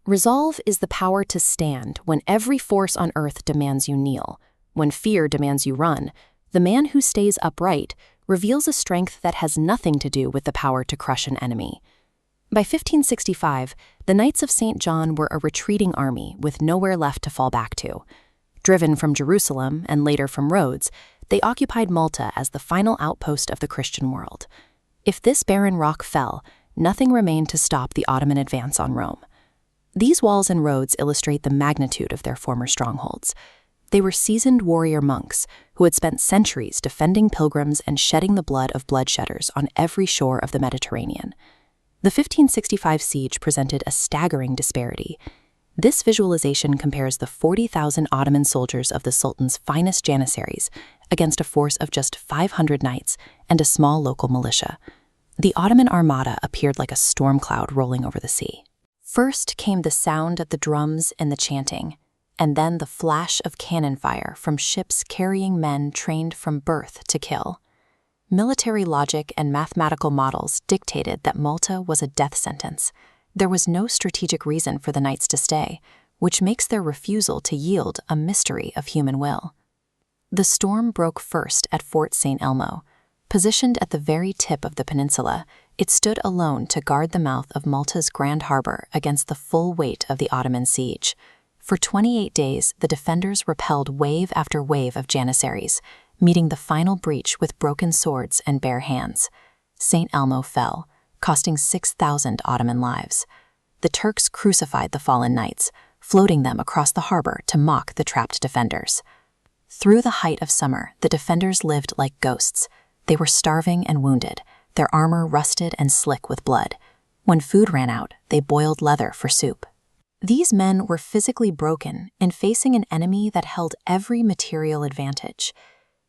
Resolve is the power to stand when every force on earth demands you kneel, when fear demands you run. The man who stays upright reveals a strength that has nothing to do with the power to crush an enemy. By 1565, the Knights of St. John were a retreating army with nowhere left to fall back to. Driven from Jerusalem and later from Rhodes, they occupied Malta as the final outpost of the Christian world. If this barren rock fell, nothing remained to stop the Ottoman advance on Rome. These walls and roads illustrate the magnitude of their former strongholds. They were seasoned warrior monks who had spent centuries defending pilgrims and shedding the blood of bloodshedders on every shore of the Mediterranean. The 1565 siege presented a staggering disparity. This visualization compares the 40,000 Ottoman soldiers of the Sultan's finest janissaries against a force of just 500 knights and a small local militia. The Ottoman armada appeared like a storm cloud rolling over the sea. First came the sound of the drums and the chanting, and then the flash of cannon fire from ships carrying men trained from birth to kill. Military logic and mathematical models dictated that Malta was a death sentence. There was no strategic reason for the knights to stay, which makes their refusal to yield a mystery of human will. The storm broke first at Fort St. Elmo. Positioned at the very tip of the peninsula, it stood alone to guard the mouth of Malta's Grand Harbor against the full weight of the Ottoman siege. For 28 days, the defenders repelled wave after wave of janissaries, meeting the final breach with broken swords and bare hands. St. Elmo fell, costing 6,000 Ottoman lives. The Turks crucified the fallen knights, floating them across the harbor to mock the trapped defenders. Through the height of summer, the defenders lived like ghosts. They were starving and wounded, their armor rusted and slick with blood. When food ran out, they boiled leather for soup. These men were physically broken and facing an enemy that held every material advantage.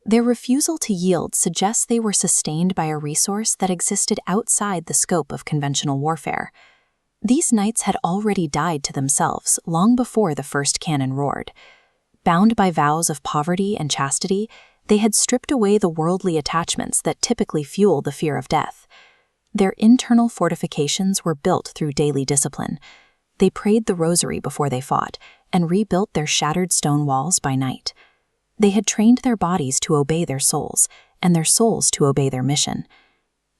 Their refusal to yield suggests they were sustained by a resource that existed outside the scope of conventional warfare. These knights had already died to themselves long before the first cannon roared. Bound by vows of poverty and chastity, they had stripped away the worldly attachments that typically fuel the fear of death. Their internal fortifications were built through daily discipline. They prayed the rosary before they fought and rebuilt their shattered stone walls by night. They had trained their bodies to obey their souls, and their souls to obey their mission.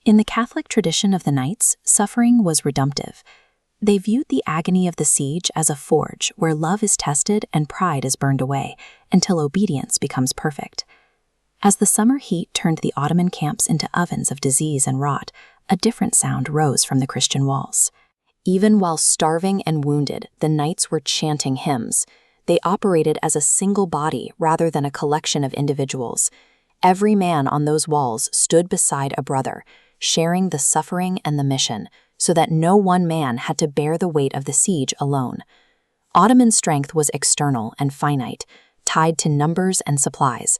In the Catholic tradition of the Knights, suffering was redemptive. They viewed the agony of the siege as a forge where love is tested and pride is burned away until obedience becomes perfect. As the summer heat turned the Ottoman camps into ovens of disease and rot, a different sound rose from the Christian walls. Even while starving and wounded, the knights were chanting hymns. They operated as a single body rather than a collection of individuals. Every man on those walls stood beside a brother, sharing the suffering and the mission, so that no one man had to bear the weight of the siege alone. Ottoman strength was external and finite, tied to numbers and supplies.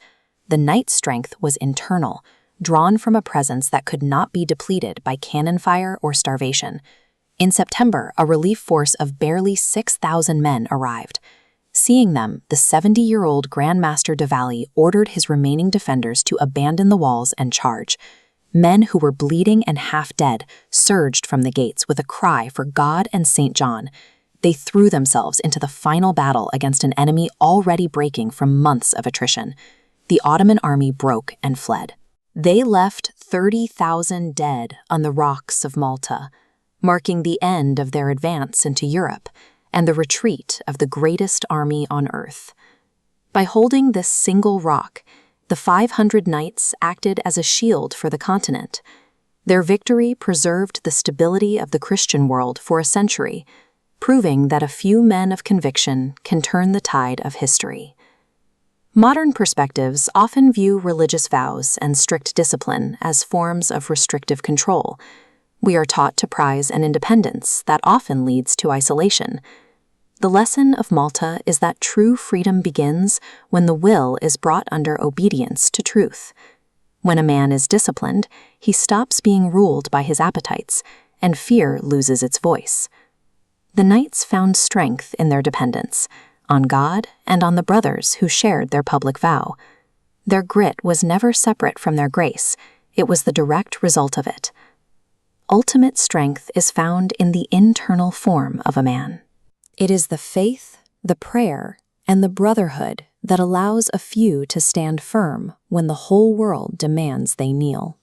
The knight's strength was internal, drawn from a presence that could not be depleted by cannon fire or starvation. In September, a relief force of barely 6,000 men arrived. Seeing them, the 70-year-old Grand Master de Valette ordered his remaining defenders to abandon the walls and charge. Men who were bleeding and half dead surged from the gates with a cry for God and St. John. They threw themselves into the final battle against an enemy already breaking from months of attrition. The Ottoman army broke and fled. They left 30,000 dead on the rocks of Malta, marking the end of their advance into Europe and the retreat of the greatest army on earth. By holding this single rock, the 500 knights acted as a shield for the continent. Their victory preserved the stability of the Christian world for a century, proving that a few men of conviction can turn the tide of history. Modern perspectives often view religious vows and strict discipline as forms of restrictive control. We are taught to prize an independence that often leads to isolation. The lesson of Malta is that true freedom begins when the will is brought under obedience to truth. When a man is disciplined, he stops being ruled by his appetites, and fear loses its voice. The knights found strength in their dependence, on God and on the brothers who shared their public vow. Their grit was never separate from their grace, it was the direct result of it. Ultimate strength is found in the internal form of a man. It is the faith, the prayer, and the brotherhood that allows a few to stand firm when the whole world demands they kneel.